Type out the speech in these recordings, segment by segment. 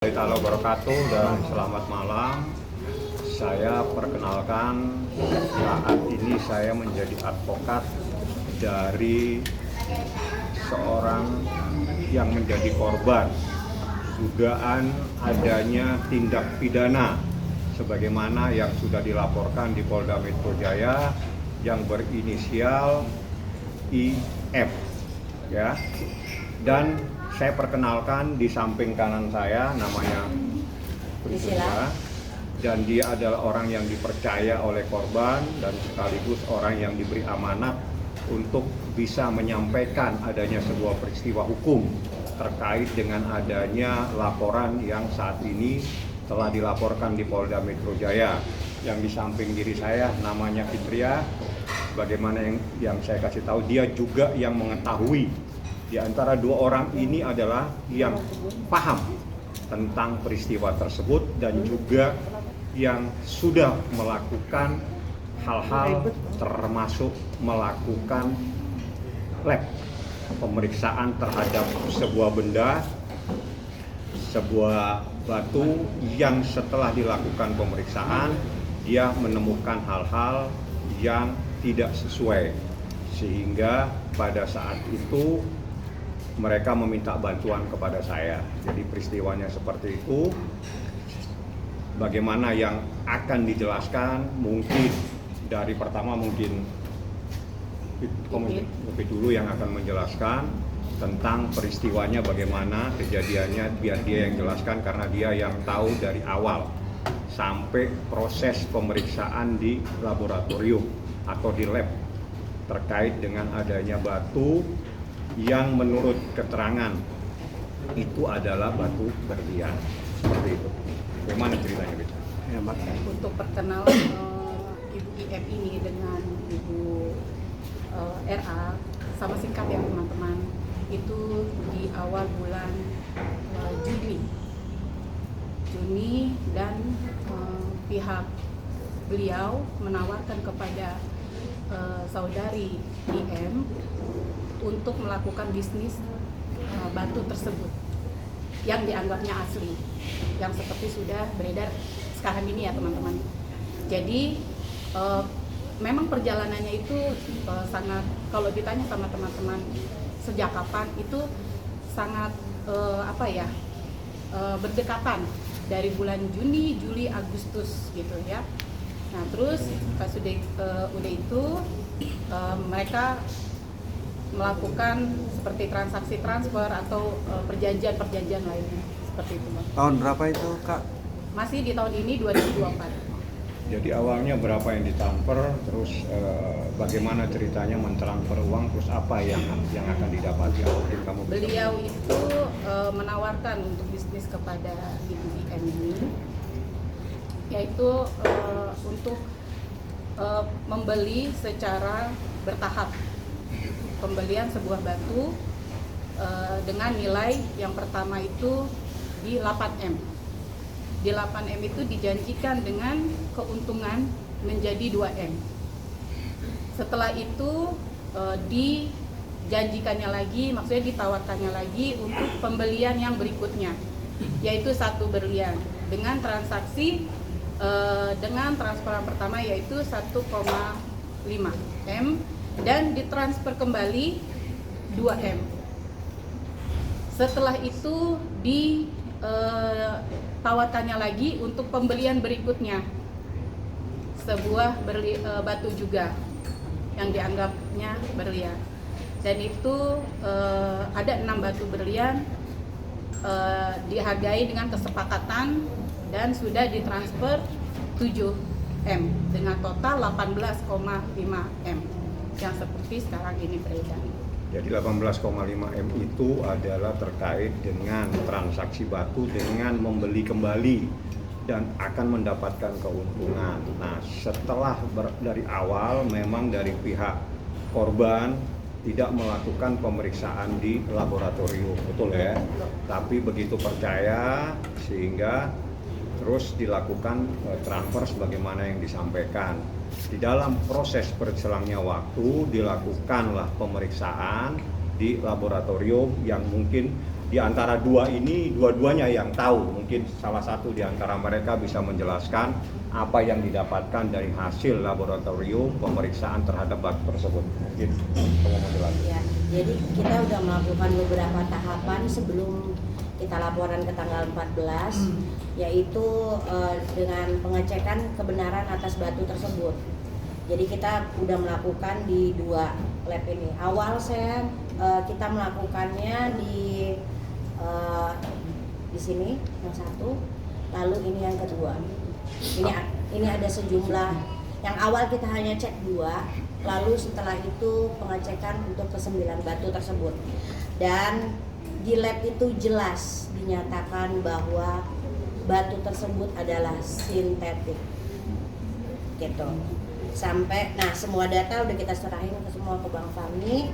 Warahmatullahi wabarakatuh dan selamat malam. Saya perkenalkan, saat ini saya menjadi advokat dari seorang yang menjadi korban dugaan adanya tindak pidana sebagaimana yang sudah dilaporkan di Polda Metro Jaya yang berinisial IF, ya. Dan saya perkenalkan, di samping kanan saya namanya Priscilla, dan dia adalah orang yang dipercaya oleh korban dan sekaligus orang yang diberi amanat untuk bisa menyampaikan adanya sebuah peristiwa hukum terkait dengan adanya laporan yang saat ini telah dilaporkan di Polda Metro Jaya. Yang di samping diri saya namanya Fitria. Bagaimana yang saya kasih tahu, dia juga yang mengetahui. Di antara dua orang ini adalah yang paham tentang peristiwa tersebut dan juga yang sudah melakukan hal-hal termasuk melakukan lab pemeriksaan terhadap sebuah benda, sebuah batu yang setelah dilakukan pemeriksaan dia menemukan hal-hal yang tidak sesuai, sehingga pada saat itu mereka meminta bantuan kepada saya. Jadi peristiwanya seperti itu. Bagaimana yang akan dijelaskan, mungkin dari pertama mungkin lebih dulu yang akan menjelaskan tentang peristiwanya, bagaimana kejadiannya, biar dia yang jelaskan karena dia yang tahu dari awal sampai proses pemeriksaan di laboratorium atau di lab terkait dengan adanya batu yang menurut keterangan itu adalah batu berlian. Seperti itu. Bagaimana ceritanya, Bita? Ya, untuk perkenalan Ibu IF ini dengan Ibu RA, sama singkat ya teman-teman, itu di awal bulan Juni dan pihak beliau menawarkan kepada saudari IM untuk melakukan bisnis batu tersebut yang dianggapnya asli, yang seperti sudah beredar sekarang ini ya teman-teman. Jadi memang perjalanannya itu sangat, kalau ditanya sama teman-teman sejak kapan, itu sangat berdekatan dari bulan Juni, Juli, Agustus gitu ya. Nah terus pas udah itu mereka melakukan seperti transaksi transfer atau perjanjian lainnya seperti itu, Bang. Tahun berapa itu, Kak? Masih di tahun ini 2024. Jadi awalnya berapa yang ditransfer, terus bagaimana ceritanya mentransfer uang, terus apa yang akan didapati? Beliau itu menawarkan untuk bisnis kepada Ibu IM ini, yaitu untuk membeli secara bertahap, pembelian sebuah batu dengan nilai yang pertama itu di 8M. Di 8M itu dijanjikan dengan keuntungan menjadi 2M. Setelah itu dijanjikannya lagi, maksudnya ditawarkannya lagi untuk pembelian yang berikutnya, yaitu 1 berlian dengan transaksi dengan transferan pertama yaitu 1,5M dan ditransfer kembali 2M. Setelah itu ditawarkannya lagi untuk pembelian berikutnya, sebuah batu juga yang dianggapnya berlian, dan itu ada 6 batu berlian dihargai dengan kesepakatan dan sudah ditransfer 7M dengan total 18,5M yang seperti sekarang ini beredar. Jadi 18,5M itu adalah terkait dengan transaksi batu dengan membeli kembali dan akan mendapatkan keuntungan. Nah, setelah dari awal memang dari pihak korban tidak melakukan pemeriksaan di laboratorium, betul ya? Tapi begitu percaya sehingga terus dilakukan transfer sebagaimana yang disampaikan. Di dalam proses berselangnya waktu dilakukanlah pemeriksaan di laboratorium yang mungkin di antara dua ini, dua-duanya yang tahu. Mungkin salah satu di antara mereka bisa menjelaskan apa yang didapatkan dari hasil laboratorium pemeriksaan terhadap batu tersebut. Mungkin kamu mau jelaskan. Ya, jadi kita udah melakukan beberapa tahapan sebelum kita laporan ke tanggal 14, yaitu dengan pengecekan kebenaran atas batu tersebut. Jadi kita udah melakukan di 2 lab ini. Awal kita melakukannya di sini yang satu, lalu ini yang kedua. Ini ada sejumlah, yang awal kita hanya cek 2, lalu setelah itu pengecekan untuk ke 9 batu tersebut. Dan di lab itu jelas dinyatakan bahwa batu tersebut adalah sintetik. Gitu. Sampai, nah semua data udah kita serahin ke semua ke Bang Fahmi,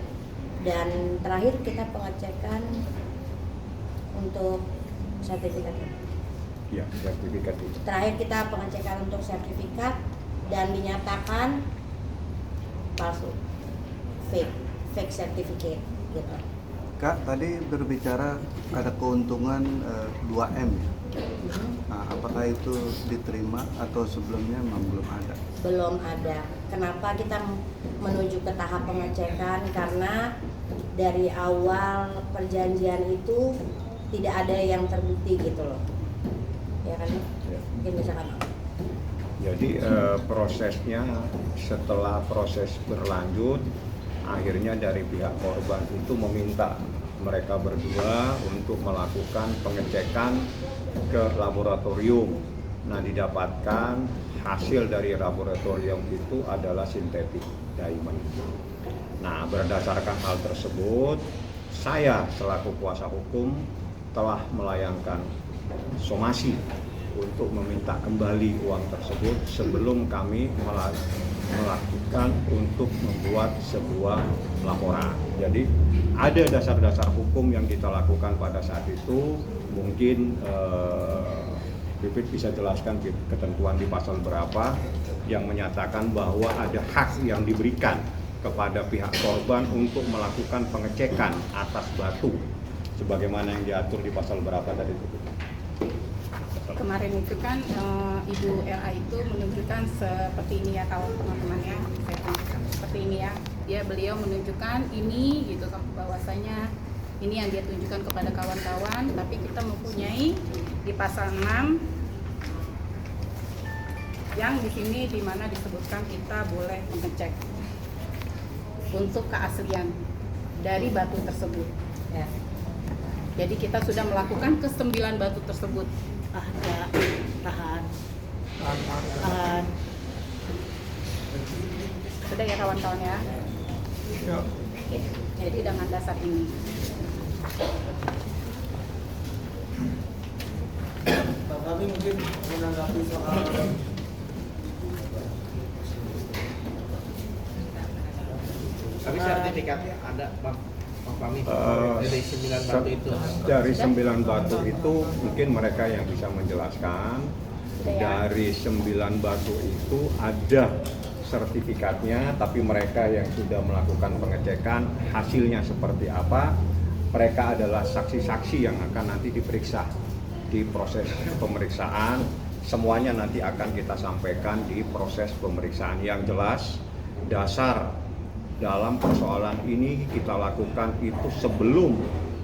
dan terakhir kita pengecekan untuk sertifikat. Ya, sertifikat itu. Terakhir kita pengecekan untuk sertifikat dan dinyatakan palsu, fake certificate gitu. Kak, tadi berbicara ada keuntungan 2M ya? Nah, apakah itu diterima atau sebelumnya memang belum ada? Belum ada. Kenapa kita menuju ke tahap pengecekan? Karena dari awal perjanjian itu tidak ada yang terbukti gitu loh. Ya kan? Ya. Mungkin misalkan. Jadi prosesnya setelah proses berlanjut, akhirnya dari pihak korban itu meminta mereka berdua untuk melakukan pengecekan ke laboratorium. Nah, didapatkan hasil dari laboratorium itu adalah sintetik diamond. Nah, berdasarkan hal tersebut, saya selaku kuasa hukum telah melayangkan somasi untuk meminta kembali uang tersebut sebelum kami melakukan untuk membuat sebuah laporan. Jadi ada dasar-dasar hukum yang kita lakukan pada saat itu. Mungkin Pipit bisa jelaskan ketentuan di pasal berapa yang menyatakan bahwa ada hak yang diberikan kepada pihak korban untuk melakukan pengecekan atas batu sebagaimana yang diatur di pasal berapa tadi itu. Kemarin itu kan Ibu RA itu menunjukkan seperti ini ya teman-teman ya, saya tunjukkan seperti ini ya. Beliau menunjukkan ini gitu bahwasanya ini yang dia tunjukkan kepada kawan-kawan, tapi kita mempunyai di pasal 6 yang di sini di mana disebutkan kita boleh mengecek untuk keaslian dari batu tersebut. Ya. Jadi kita sudah melakukan ke 9 batu tersebut. Tahan. Sudah ya kawan-kawan ya. Ya. Jadi dengan dasar ini. Pak Fahmi mungkin menanggapi soal tapi sertifikatnya ada Bang Fahmi dari 9 batu itu. Dari 9 batu itu mungkin mereka yang bisa menjelaskan. Dari 9 batu itu ada sertifikatnya, tapi mereka yang sudah melakukan pengecekan hasilnya seperti apa, mereka adalah saksi-saksi yang akan nanti diperiksa di proses pemeriksaan. Semuanya nanti akan kita sampaikan di proses pemeriksaan. Yang jelas dasar dalam persoalan ini kita lakukan itu sebelum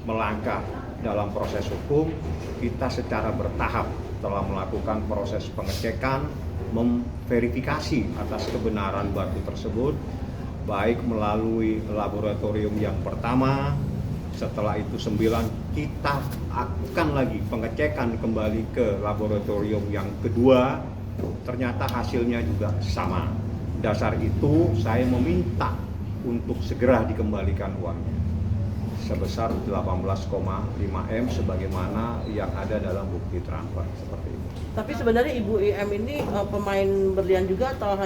melangkah dalam proses hukum, kita secara bertahap telah melakukan proses pengecekan, memverifikasi atas kebenaran batu tersebut, baik melalui laboratorium yang pertama. Setelah itu 9, kita akan lagi pengecekan kembali ke laboratorium yang kedua, ternyata hasilnya juga sama. Dasar itu saya meminta untuk segera dikembalikan uangnya sebesar 18,5 M sebagaimana yang ada dalam bukti transfer seperti itu. Tapi sebenarnya Ibu IM ini pemain berlian juga atau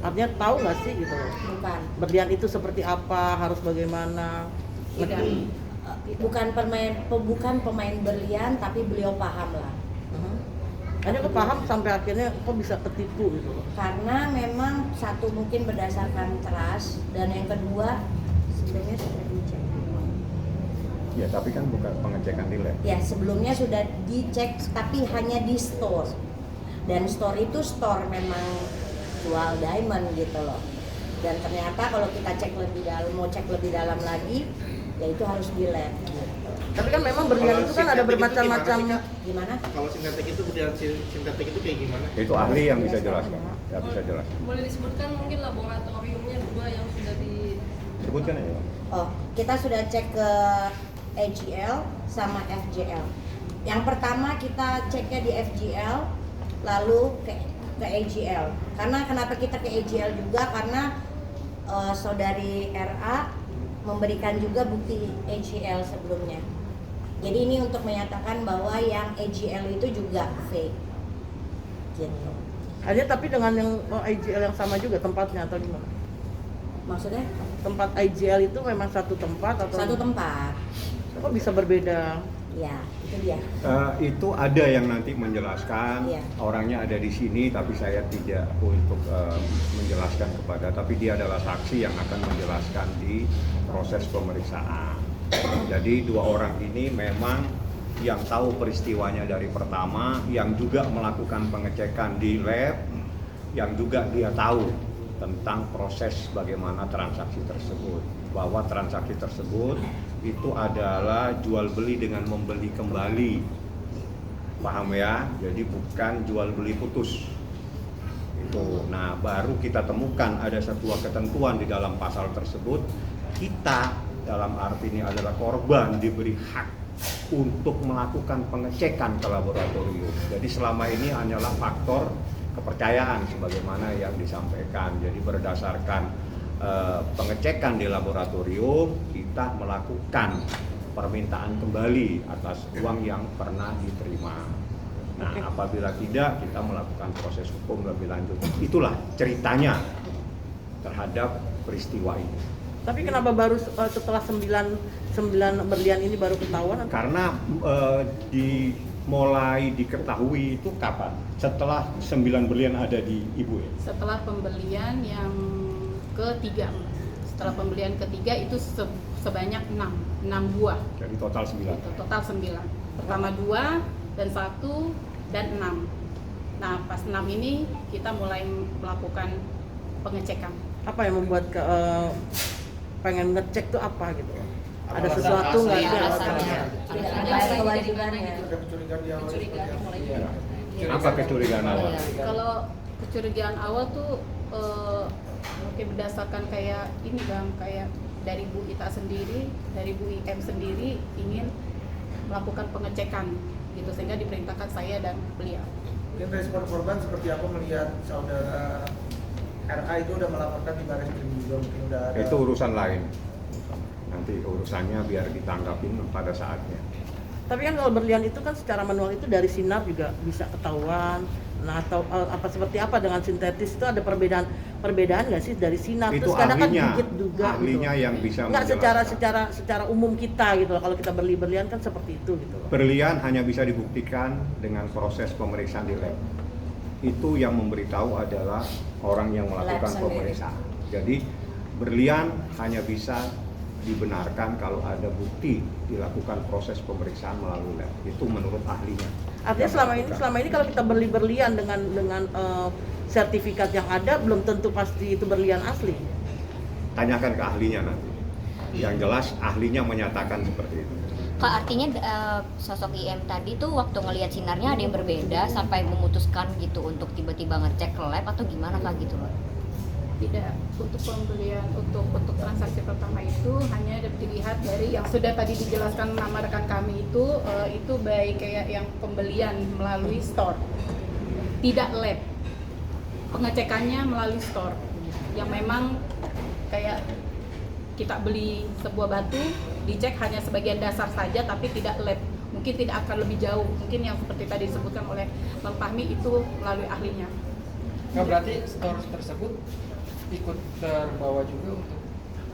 artinya tahu nggak sih gitu loh? Bukan. Berlian itu seperti apa, harus bagaimana? Tidak. Bukan pemain berlian, tapi beliau paham lah. Hanya kok paham sampai akhirnya kok bisa ketipu gitu loh. Karena memang satu mungkin berdasarkan trust, dan yang kedua sebenarnya sudah dicek. Ya, tapi kan bukan pengecekan di lab. Ya, sebelumnya sudah dicek tapi hanya di store. Dan store itu store memang jual diamond gitu loh. Dan ternyata kalau kita cek lebih dalam, mau cek lebih dalam lagi, ya itu harus di lab gitu. Tapi kan memang berlian itu kan ada bermacam-macam. Gimana? Kalau sintetik itu berlian sintetik itu kayak gimana? Itu ahli yang bisa jelaskan. Ya, bisa jelas. Boleh disebutkan mungkin laboratoriumnya dua yang sudah di Sebutkan aja. Oh, kita sudah cek ke AGL sama FGL. Yang pertama kita ceknya di FGL, lalu ke AGL. Karena kenapa kita ke AGL juga? Karena saudari RA memberikan juga bukti AGL sebelumnya. Jadi ini untuk menyatakan bahwa yang AGL itu juga fake. Gitu. Hanya tapi dengan yang IGL yang sama juga tempatnya atau gimana? Maksudnya Tempat IGL itu memang satu tempat atau satu tempat. kok bisa berbeda? Ya, itu dia. Itu ada yang nanti menjelaskan. Iya. Orangnya ada di sini, tapi saya tidak untuk menjelaskan kepada. Tapi dia adalah saksi yang akan menjelaskan di proses pemeriksaan. Jadi dua orang ini memang yang tahu peristiwanya dari pertama, yang juga melakukan pengecekan di lab, yang juga dia tahu tentang proses bagaimana transaksi tersebut. Bahwa transaksi tersebut itu adalah jual beli dengan membeli kembali. Paham ya? Jadi bukan jual beli putus. Itu. Nah, baru kita temukan ada sebuah ketentuan di dalam pasal tersebut. Kita dalam arti ini adalah korban diberi hak untuk melakukan pengecekan ke laboratorium. Jadi selama ini hanyalah faktor kepercayaan sebagaimana yang disampaikan. Jadi berdasarkan pengecekan di laboratorium, kita melakukan permintaan kembali atas uang yang pernah diterima. Nah, apabila tidak, kita melakukan proses hukum lebih lanjut. Itulah ceritanya terhadap peristiwa ini. Tapi kenapa baru setelah 9 berlian ini baru ketahuan? Karena mulai diketahui itu kapan? Setelah 9 berlian ada di Ibu ya? Setelah pembelian yang ketiga. Setelah pembelian ketiga itu sebanyak 6 buah. Jadi total 9. Itu total 9. Pertama 2 dan 1 dan 6. Nah, pas 6 ini kita mulai melakukan pengecekan. Apa yang membuat pengen ngecek tuh apa gitu? Ada Alasan sesuatu nggak asli, sih? alasannya. Tidak Alasannya ada dari kewajibannya. mana gitu? Kecurigaan mulai dari mana? Apa kecurigaan awal? Kalau kecurigaan awal tuh mungkin berdasarkan kayak ini Bang, kayak dari Bu Ita sendiri, dari Bu IM sendiri ingin melakukan pengecekan gitu, sehingga diperintahkan saya dan beliau. Mungkin respon korban seperti apa melihat saudara RA itu udah melaporkan di Baris Krim juga, mungkin udah ada. Itu urusan lain. Nanti urusannya biar ditanggapin pada saatnya. Tapi kan kalau berlian itu kan secara manual itu dari sinar juga bisa ketahuan. Nah, atau apa seperti apa dengan sintetis itu ada perbedaan nggak sih dari sinar? Itu Terus kadang kan ahlinya, gigit juga ahlinya gitu. yang bisa Nggak menjelaskan. secara umum kita gitu loh. Kalau kita beli berlian kan seperti itu gitu loh. Berlian hanya bisa dibuktikan dengan proses pemeriksaan di lab. Itu yang memberitahu adalah orang yang melakukan Lab sendiri. pemeriksaan. Jadi berlian hanya bisa dibenarkan kalau ada bukti dilakukan proses pemeriksaan melalui lab. Itu menurut ahlinya. Artinya Yang selama ini kalau kita beli berlian dengan sertifikat yang ada belum tentu pasti itu berlian asli. tanyakan ke ahlinya nanti. Yang jelas ahlinya menyatakan seperti itu. Kak, artinya sosok IM tadi tuh waktu ngelihat sinarnya ada yang berbeda sampai memutuskan gitu untuk tiba-tiba ngecek ke lab atau gimana Kak gitu loh? Tidak, untuk pembelian untuk transaksi pertama itu hanya dapat dilihat dari yang sudah tadi dijelaskan nama rekan kami itu baik kayak yang pembelian melalui store, tidak lab. Pengecekannya melalui store yang memang kayak kita beli sebuah batu dicek hanya sebagian dasar saja tapi tidak lab, mungkin tidak akan lebih jauh, mungkin yang seperti tadi disebutkan oleh Bang Fahmi itu melalui ahlinya. Nah, berarti store tersebut ikut terbawa juga untuk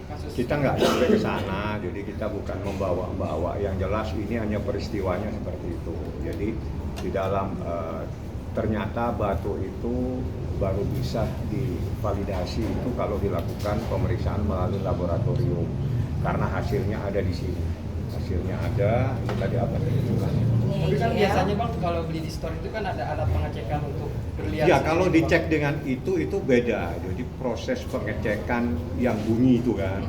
kasus Kita nggak sampai ke sana, jadi kita bukan membawa-bawa. Yang jelas ini hanya peristiwanya seperti itu. Jadi di dalam ternyata batu itu baru bisa divalidasi itu kalau dilakukan pemeriksaan melalui laboratorium karena hasilnya ada di sini. hasilnya ada. Ini tadi apa tunjukkannya? Tapi kan Ini biasanya bang kalau beli di store itu kan ada alat pengecekan untuk berlian. Ya sendiri, kalau Bang. dicek dengan itu beda. Jadi proses pengecekan yang bunyi itu kan.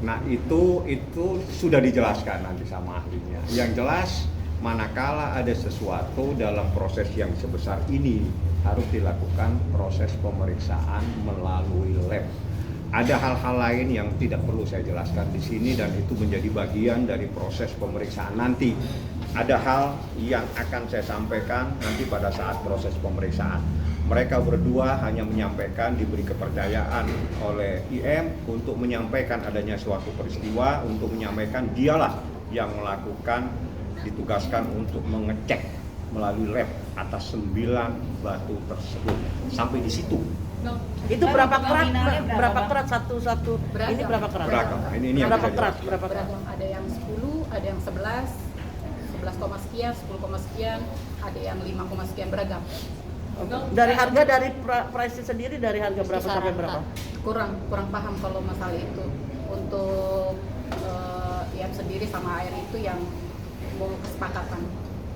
Nah itu sudah dijelaskan nanti sama ahlinya. Yang jelas manakala ada sesuatu dalam proses yang sebesar ini harus dilakukan proses pemeriksaan melalui lab. Ada hal-hal lain yang tidak perlu saya jelaskan di sini dan itu menjadi bagian dari proses pemeriksaan nanti. Ada hal yang akan saya sampaikan nanti pada saat proses pemeriksaan. Mereka berdua hanya menyampaikan, diberi kepercayaan oleh IM untuk menyampaikan adanya suatu peristiwa, untuk menyampaikan dialah yang melakukan, ditugaskan untuk mengecek melalui lab atas 9 batu tersebut. Sampai di situ. Itu berapa kerat satu Beragam. ini berapa kerat? Beragam. Ini yang berapa bisa kerat? jelaskan. Berapa kerat? Beragam, ada yang 10, ada yang 11, 11, sekian, 10, sekian, ada yang 5, sekian, beragam. Dari harga dari price sendiri dari harga berapa sampai berapa? Kurang paham kalau masalah itu. Untuk IM sendiri sama air itu yang mau kesepakatan.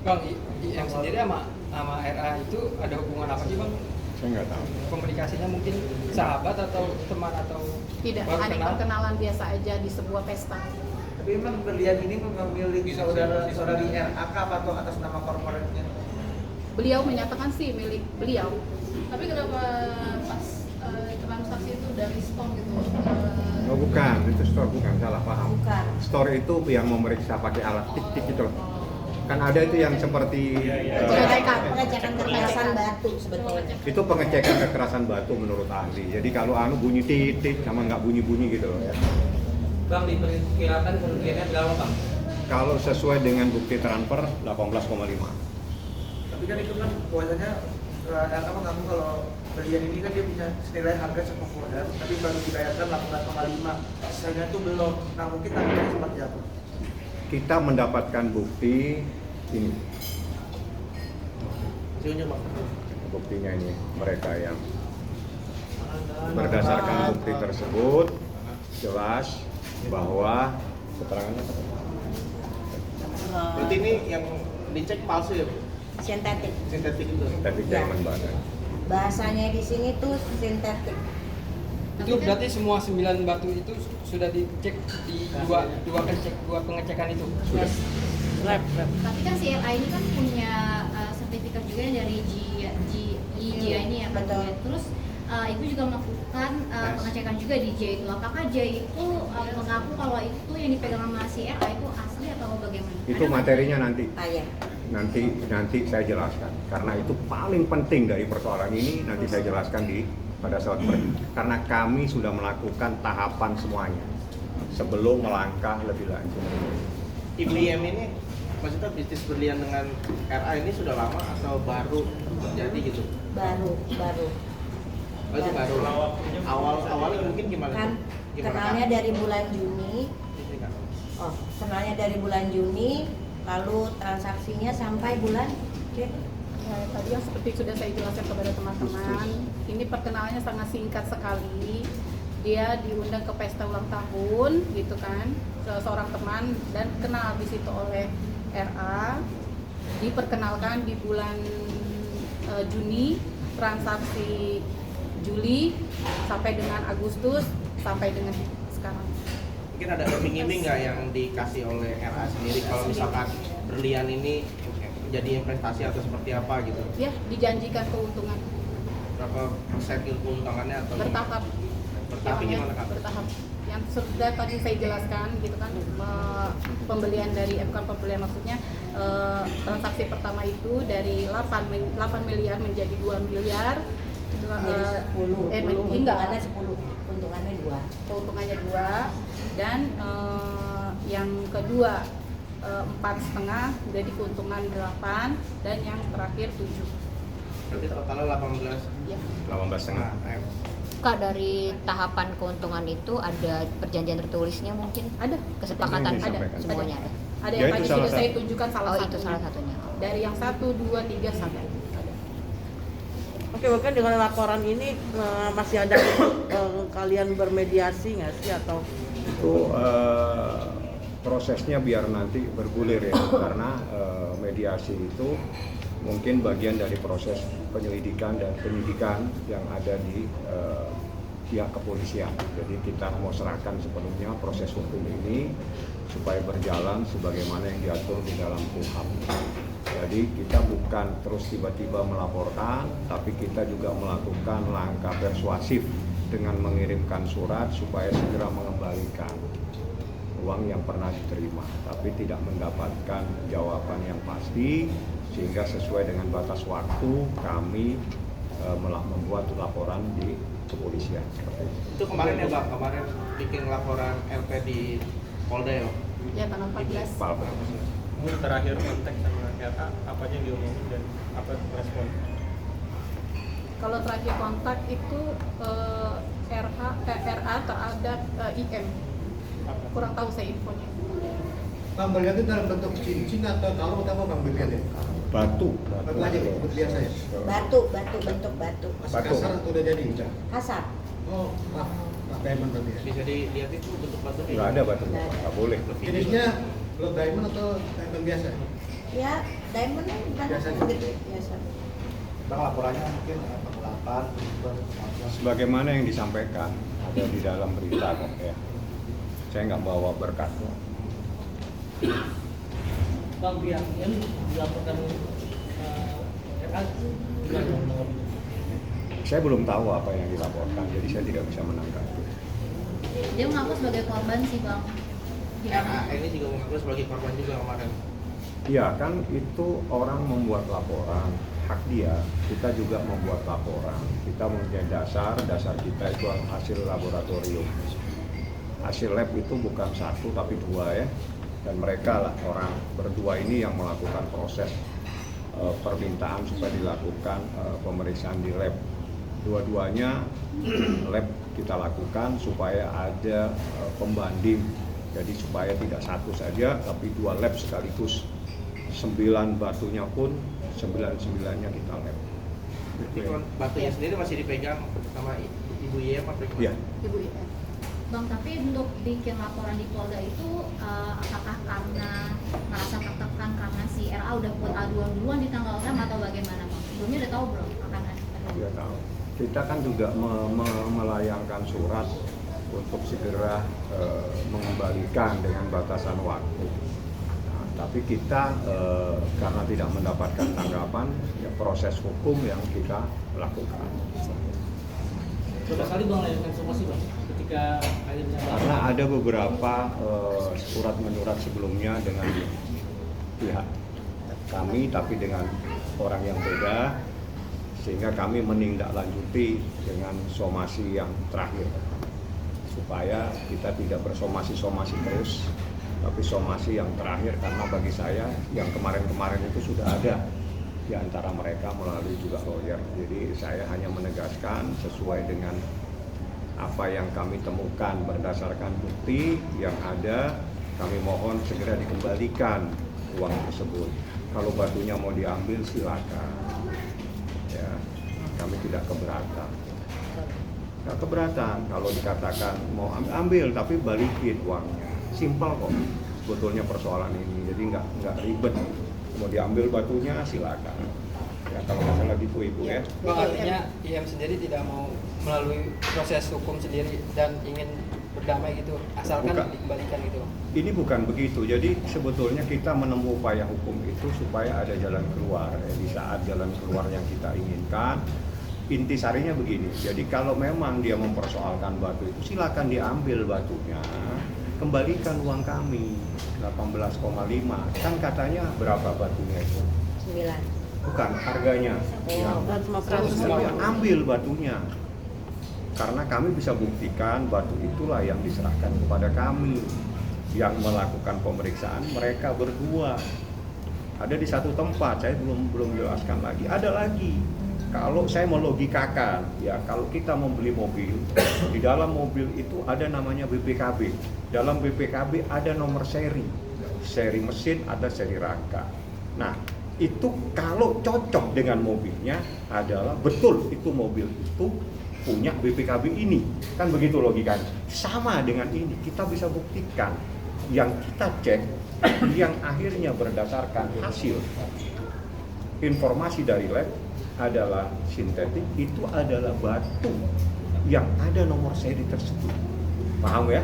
Bang, IM sendiri sama RA itu ada hubungan apa sih bang? Saya nggak tahu. Komunikasinya mungkin sahabat atau teman atau Tidak, baru ada kenal? perkenalan biasa aja di sebuah pesta. Tapi memang berlian ini memiliki saudari RAK atau atas nama korporatnya? Beliau menyatakan sih milik beliau. Tapi kenapa pas transaksi itu dari stone gitu? Oh bukan, itu store bukan, salah paham. Bukan. Store itu yang memeriksa pakai alat tik-tik itu loh. Kan ada itu yang seperti Pengecekan kekerasan batu sebetulnya. itu pengecekan kekerasan batu menurut ahli. Jadi kalau bunyi titik sama nggak bunyi-bunyi gitu loh ya. Bang, diperkirakan kerugiannya berapa bang? Kalau sesuai dengan bukti transfer 18,5. Tapi kan itu kan bahwasanya RAK mengaku kalau berlian ini kan dia punya senilai harga 10 tapi baru dibayarkan 18,5. Sisanya itu belum. Nah mungkin tanggapannya seperti apa? Kita mendapatkan bukti ini. Hasilnya bang. Buktinya ini mereka yang berdasarkan bukti tersebut jelas bahwa keterangannya apa? Berarti ini yang dicek palsu ya? Sintetik. Sintetik itu. Teknik Ya. Jerman badan. Bahasanya di sini tuh sintetik. Itu berarti semua 9 batu itu sudah dicek di dua pengecekan itu. Yes. Lab. Tapi kan si LA ini kan punya sertifikat juga dari GIJ ini ya kan. Betul. Terus Ibu juga melakukan pengecekan juga di J itu. Apakah J itu mengaku kalau itu yang dipegang sama si LA itu asli atau bagaimana? Itu materinya nanti. Ayah. Nanti saya jelaskan karena itu paling penting dari persoalan ini nanti saya jelaskan pada saat karena kami sudah melakukan tahapan semuanya sebelum melangkah lebih lanjut. Ibu IM ini maksudnya bisnis berlian dengan RA ini sudah lama atau baru terjadi gitu? Baru. Oh, itu baru. Awalnya mungkin gimana? Kan tuh? kenalnya dari bulan Juni. Ini kan. Kenalnya dari bulan Juni, lalu transaksinya sampai bulan Tadi yang seperti sudah saya jelaskan kepada teman-teman, ini perkenalannya sangat singkat sekali. Dia diundang ke pesta ulang tahun, gitu kan, seorang teman dan kenal di situ oleh RA. Diperkenalkan di bulan Juni, transaksi Juli sampai dengan Agustus sampai dengan sekarang. Mungkin ada iming-iming nggak yang dikasih oleh RA sendiri kalau misalkan berlian ini jadi investasi atau seperti apa gitu? Ya, dijanjikan keuntungan Berapa persen keuntungannya atau bertahap. Bertahap gimana Kak? Bertahap. Yang sudah tadi saya jelaskan gitu kan, pembelian dari bukan pembelian maksudnya transaksi pertama itu dari 8 miliar menjadi 2 miliar. Untungannya 10, untungannya 2. Keuntungannya 2 dan yang kedua 4,5 jadi keuntungan 8 dan yang terakhir 7. Berarti totalnya 18. Ya. 18,5. Kak, dari tahapan keuntungan itu ada perjanjian tertulisnya mungkin? Ada. Kesepakatan Ada. semuanya ada. Ada Ya, yang itu tadi salah sudah saya satu. tunjukkan salah Oh, satunya. itu salah satunya. Dari yang 1, 2, 3 sampai ada. Oke, bahkan dengan laporan ini masih ada kalian bermediasi nggak sih atau Itu prosesnya biar nanti bergulir ya, karena mediasi itu mungkin bagian dari proses penyelidikan dan penyidikan yang ada di pihak kepolisian. Jadi kita mau serahkan sepenuhnya proses hukum ini supaya berjalan sebagaimana yang diatur di dalam KUHP. Jadi kita bukan terus tiba-tiba melaporkan, tapi kita juga melakukan langkah persuasif dengan mengirimkan surat supaya segera mengembalikan uang yang pernah diterima, tapi tidak mendapatkan jawaban yang pasti, sehingga sesuai dengan batas waktu kami membuat laporan di kepolisian. Itu kemarin ya Bang, kemarin bikin laporan LP di Polda ya? Ya, tanggal 14. Terakhir kontak sama RA, apa aja yang diomongin dan apa respon? Kalau terakhir kontak itu RA terhadap IM. Kurang tahu saya infonya. Bang, berlian itu dalam bentuk cincin atau kalung atau apa Bang berliannya? Batu Batu aja bentuk biasa ya? Batu, bentuk batu. Masih kasar atau udah jadi? Kasar. Oh, diamond berarti ya? Bisa dilihat itu bentuk batunya. Nggak ada batu, nggak boleh. Jenisnya block diamond atau diamond biasa? Ya, diamond Biasa. gede biasa. Bang, laporannya mungkin penggelapan, Sebagaimana yang disampaikan ada di dalam berita kok ya. Saya nggak bawa berkas. Bang, pihak yang dilaporkan RA gimana? Saya belum tahu apa yang dilaporkan, jadi saya tidak bisa menanggapi. Dia mengaku sebagai korban sih Bang. Ini juga mengaku sebagai korban juga kemarin. Iya kan, itu orang membuat laporan, hak dia, kita juga membuat laporan. Kita mempunyai dasar kita itu hasil laboratorium. Hasil lab itu bukan satu tapi dua ya. Dan mereka lah orang berdua ini yang melakukan proses permintaan supaya dilakukan pemeriksaan di lab. Dua-duanya lab kita lakukan supaya ada pembanding. Jadi supaya tidak satu saja tapi dua lab sekaligus. 9 batunya pun 9-9-nya kita lab. Jadi batunya sendiri masih dipegang sama Ibu Ye apa? Iya. Ibu ya. Bang, tapi untuk bikin laporan di Polda itu apakah karena merasa tertekan karena si RA udah buat aduan duluan di tanggal 6 atau bagaimana Bang? Sebelumnya udah tahu belum akan ada? Tidak tahu. Kita kan juga melayangkan surat untuk segera mengembalikan dengan batasan waktu. Nah, tapi kita karena tidak mendapatkan tanggapan, ya proses hukum yang kita lakukan. Berapa kali Bang lakukan somasi Bang? Ketika akhirnya Karena ada beberapa surat menyurat sebelumnya dengan pihak kami, tapi dengan orang yang beda, sehingga kami menindaklanjuti dengan somasi yang terakhir supaya kita tidak bersomasi-somasi terus, tapi somasi yang terakhir. Karena bagi saya yang kemarin-kemarin itu sudah ada di antara mereka melalui juga lawyer. Jadi saya hanya menegaskan sesuai dengan apa yang kami temukan berdasarkan bukti yang ada, kami mohon segera dikembalikan uang tersebut. Kalau batunya mau diambil silakan. Ya, kami tidak keberatan. Nggak keberatan kalau dikatakan mau ambil tapi balikin uangnya. Simpel kok sebetulnya persoalan ini. Jadi nggak ribet. Mau diambil batunya silakan. Ya kalau masalah gitu Ibu ya. Bang, artinya IM sendiri tidak mau melalui proses hukum sendiri dan ingin berdamai gitu, asalkan dikembalikan gitu. Ini bukan begitu. Jadi sebetulnya kita menempuh upaya hukum itu supaya ada jalan keluar. Di saat jalan keluar yang kita inginkan, intisarinya begini. Jadi kalau memang dia mempersoalkan batu itu, silakan diambil batunya, kembalikan uang kami 18,5. Kan katanya berapa batunya itu? 9. Bukan harganya. Ya, 150. Ambil batunya. Karena kami bisa buktikan batu itulah yang diserahkan kepada kami. Yang melakukan pemeriksaan mereka berdua. Ada di satu tempat, saya belum jelaskan lagi. Ada lagi. Kalau saya melogikakan, ya kalau kita membeli mobil, di dalam mobil itu ada namanya BPKB. Dalam BPKB ada nomor seri mesin, ada seri rangka. Nah, itu kalau cocok dengan mobilnya adalah betul itu mobil itu punya BPKB ini. Kan begitu logikanya. Sama dengan ini, kita bisa buktikan yang kita cek, yang akhirnya berdasarkan hasil informasi dari lab adalah sintetik, itu adalah batu yang ada nomor seri tersebut. Paham ya?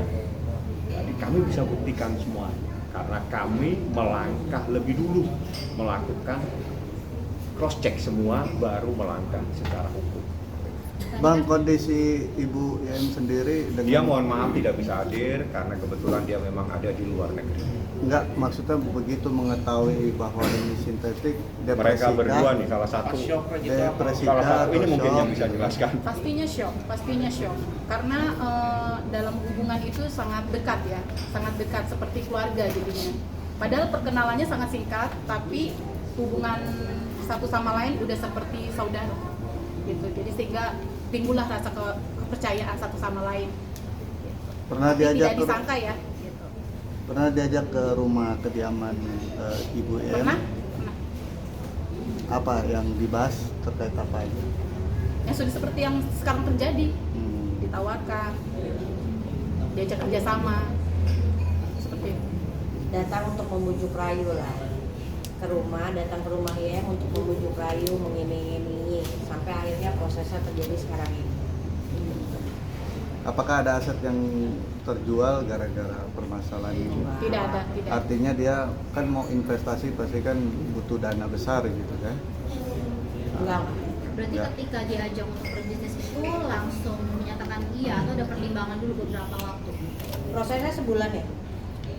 Jadi kami bisa buktikan semua karena kami melangkah lebih dulu, melakukan cross check semua, baru melangkah secara hukum. Bang, kondisi Ibu YM sendiri dengan... Dia mohon maaf tidak bisa hadir karena kebetulan dia memang ada di luar negeri. Enggak, maksudnya begitu mengetahui bahwa ini sintetik, Mereka berdua nih salah satu. Salah satu ini mungkin yang bisa jelaskan. Pastinya shock. Karena dalam hubungan itu sangat dekat ya, sangat dekat seperti keluarga jadinya. Padahal perkenalannya sangat singkat, tapi hubungan satu sama lain udah seperti saudara gitu. Jadi sehingga timbullah rasa kepercayaan satu sama lain. Pernah Tapi diajak tidak disangka ya. Gitu. Pernah diajak ke rumah kediaman Ibu YM? Pernah. Apa yang dibahas terkait apa aja? Yang sudah seperti yang sekarang terjadi, ditawarkan, diajak kerjasama, seperti itu. Datang untuk membujuk rayu lah ke rumah, datang ke rumah YM untuk membujuk rayu, mengiming-imingi sampai akhirnya prosesnya terjadi sekarang ini. Apakah ada aset yang terjual gara-gara permasalahan ini? Tidak ada. Artinya dia kan mau investasi pasti kan butuh dana besar gitu kan? Enggak. Berarti Ya. ketika diajak untuk berbisnis itu langsung menyatakan iya atau ada pertimbangan dulu beberapa waktu? Prosesnya sebulan ya?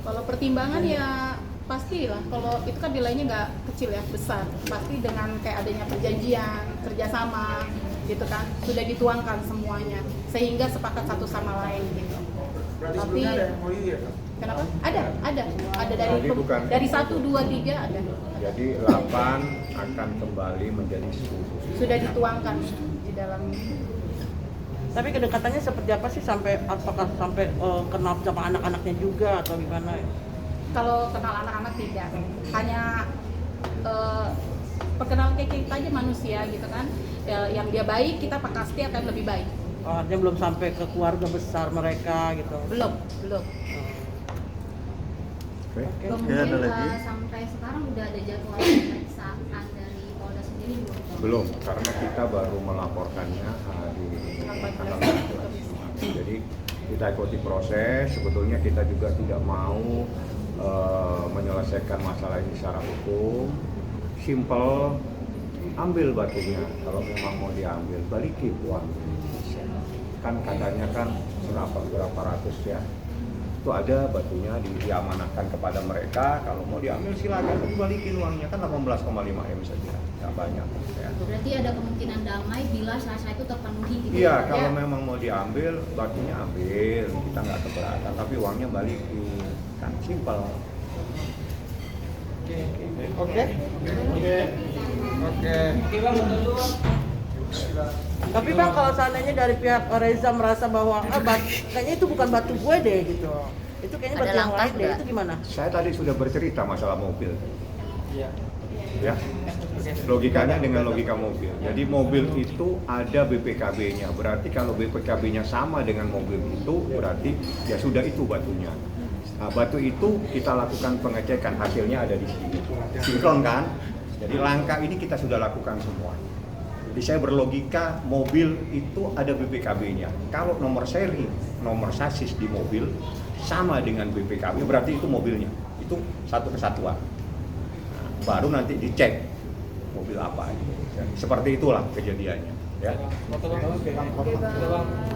Kalau pertimbangan ya pastilah, kalau itu kan nilainya nggak kecil ya, besar. Pasti dengan kayak adanya perjanjian, kerjasama, gitu kan, sudah dituangkan semuanya, sehingga sepakat satu sama lain gitu. Berarti Tapi sebelumnya ada MOU ya? kenapa? Ada dari Jadi bukan. dari 1, 2, 3 ada. Jadi 8 akan kembali menjadi 10. Sudah dituangkan di dalam. Tapi kedekatannya seperti apa sih, sampai apakah sampai kenal sama anak-anaknya juga atau gimana ya? Kalau kenal anak-anak tidak, hanya perkenalan kayak kita aja manusia gitu kan. Yang dia baik, kita pasti akan lebih baik. Dia belum sampai ke keluarga besar mereka gitu. Belum. Oke. Kemudian ada lagi? sampai sekarang udah ada jadwal pemeriksaan dari Polda sendiri belum? Belum, karena kita baru melaporkannya hari tanggal 14. Jadi kita ikuti proses, sebetulnya kita juga tidak mau menyelesaikan masalah ini secara hukum. Simple, ambil batunya, kalau memang mau diambil, balikin uang. Kan katanya kan berapa ratus ya, itu ada batunya diamanahkan kepada mereka, kalau mau diambil silakan, tapi balikin uangnya, kan 18,5 M saja, nggak banyak ya. Berarti ada kemungkinan damai bila syarat itu terpenuhi gitu Iya, ya? kalau memang mau diambil, batunya ambil, kita nggak keberatan, tapi uangnya balikin, kan simpel. Oke. Tapi Bang, kalau seandainya dari pihak Reza merasa bahwa kayaknya itu bukan batu gue deh gitu, itu kayaknya batu Ada yang langkah lain deh, nggak? itu gimana? Saya tadi sudah bercerita masalah mobil, Iya. ya. Logikanya dengan logika mobil. Jadi mobil itu ada BPKB-nya. Berarti kalau BPKB-nya sama dengan mobil itu, berarti ya sudah itu batunya. Nah, batu itu kita lakukan pengecekan, hasilnya ada di sini. Sinkron kan? Jadi langkah ini kita sudah lakukan semua. Jadi saya berlogika mobil itu ada BPKB-nya. Kalau nomor seri, nomor sasis di mobil sama dengan BPKB, berarti itu mobilnya. Itu satu kesatuan. Nah, baru nanti dicek mobil apa. Seperti itulah kejadiannya. Ya. Foto bang.